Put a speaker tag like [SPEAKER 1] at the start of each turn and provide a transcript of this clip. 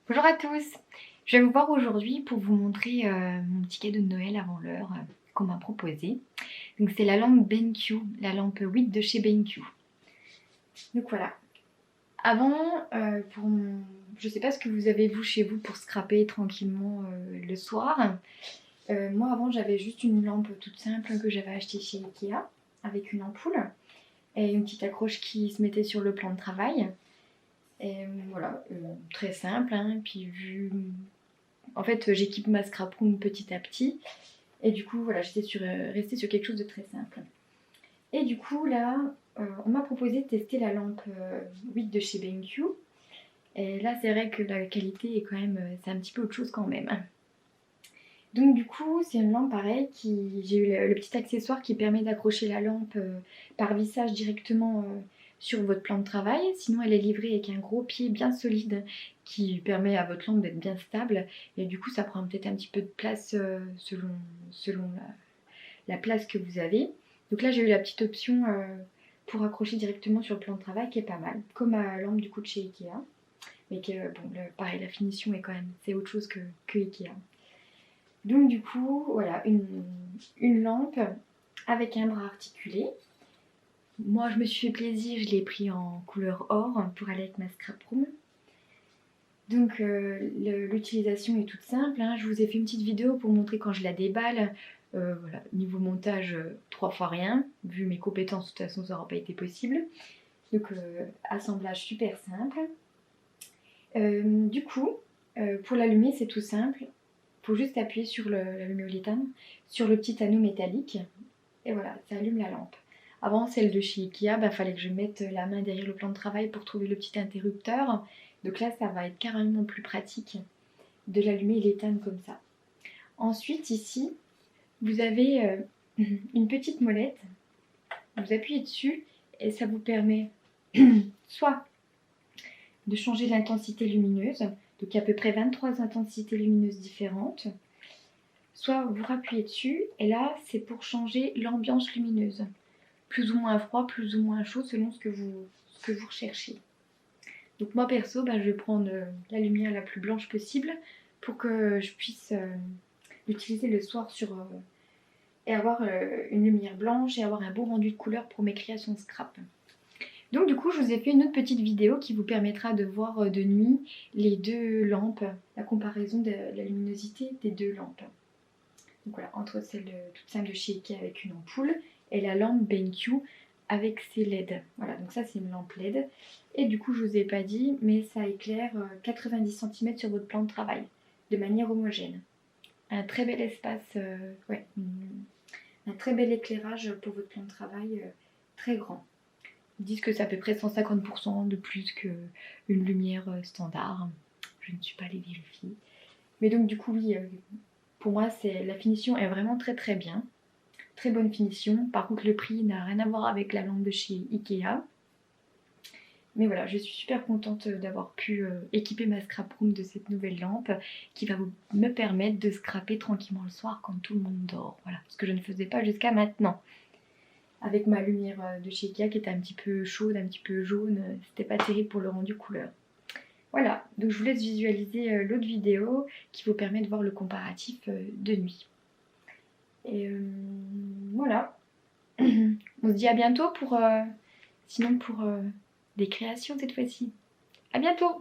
[SPEAKER 1] Bonjour à tous, je vais vous voir aujourd'hui pour vous montrer mon petit cadeau de Noël avant l'heure qu'on m'a proposé. Donc c'est la lampe BenQ, la lampe 8 de chez BenQ. Donc voilà. Avant, je sais pas ce que vous avez vous chez vous pour scraper tranquillement le soir. Moi avant j'avais juste une lampe toute simple que j'avais achetée chez Ikea avec une ampoule et une petite accroche qui se mettait sur le plan de travail. Et voilà, très simple, hein. Puis en fait, j'équipe ma scrap room petit à petit. Et du coup, voilà, restée sur quelque chose de très simple. Et du coup, là, on m'a proposé de tester la lampe 8 de chez BenQ. Et là, c'est vrai que la qualité est quand même, c'est un petit peu autre chose quand même. Donc du coup, c'est une lampe pareille j'ai eu le petit accessoire qui permet d'accrocher la lampe par vissage directement sur votre plan de travail. Sinon, elle est livrée avec un gros pied bien solide qui permet à votre lampe d'être bien stable. Et du coup, ça prend peut-être un petit peu de place selon la place que vous avez. Donc là, j'ai eu la petite option pour accrocher directement sur le plan de travail qui est pas mal. Comme ma lampe du coup de chez Ikea. Mais que, bon, pareil, la finition est quand même, c'est autre chose que Ikea. Donc du coup, voilà, une lampe avec un bras articulé. Moi, je me suis fait plaisir, je l'ai pris en couleur or pour aller avec ma scrap room. Donc l'utilisation est toute simple, hein. Je vous ai fait une petite vidéo pour montrer quand je la déballe. Voilà, niveau montage, 3 fois rien. Vu mes compétences, de toute façon, ça n'aura pas été possible. Donc assemblage super simple. Du coup, pour l'allumer, c'est tout simple. Il faut juste appuyer sur l'alluméolitane, sur le petit anneau métallique. Et voilà, ça allume la lampe. Avant, celle de chez Ikea, fallait que je mette la main derrière le plan de travail pour trouver le petit interrupteur. Donc là, ça va être carrément plus pratique de l'allumer l'éteindre comme ça. Ensuite, ici, vous avez une petite molette. Vous appuyez dessus et ça vous permet soit de changer l'intensité lumineuse, donc à peu près 23 intensités lumineuses différentes, soit vous rappuyez dessus et là, c'est pour changer l'ambiance lumineuse. Plus ou moins froid, plus ou moins chaud selon ce que vous recherchez. Donc moi perso, je vais prendre la lumière la plus blanche possible pour que je puisse l'utiliser le soir et avoir une lumière blanche et avoir un beau rendu de couleur pour mes créations scrap. Donc du coup, je vous ai fait une autre petite vidéo qui vous permettra de voir de nuit les deux lampes, la comparaison de la luminosité des deux lampes. Donc voilà, entre celle toute simple de chez Ikea avec une ampoule et la lampe BenQ avec ses LED. Voilà, donc ça c'est une lampe LED. Et du coup, je vous ai pas dit, mais ça éclaire 90 cm sur votre plan de travail, de manière homogène. Un très bel espace, un très bel éclairage pour votre plan de travail, très grand. Ils disent que c'est à peu près 150% de plus qu'une lumière standard. Je ne suis pas allée vérifier. Mais donc du coup, oui, pour moi, la finition est vraiment très très bien. Très bonne finition. Par contre, le prix n'a rien à voir avec la lampe de chez Ikea. Mais voilà, je suis super contente d'avoir pu équiper ma scrap room de cette nouvelle lampe qui va me permettre de scraper tranquillement le soir quand tout le monde dort. Voilà, ce que je ne faisais pas jusqu'à maintenant. Avec ma lumière de chez Ikea qui était un petit peu chaude, un petit peu jaune, c'était pas terrible pour le rendu couleur. Voilà, donc je vous laisse visualiser l'autre vidéo qui vous permet de voir le comparatif de nuit. Et voilà. On se dit à bientôt pour des créations cette fois-ci. À bientôt!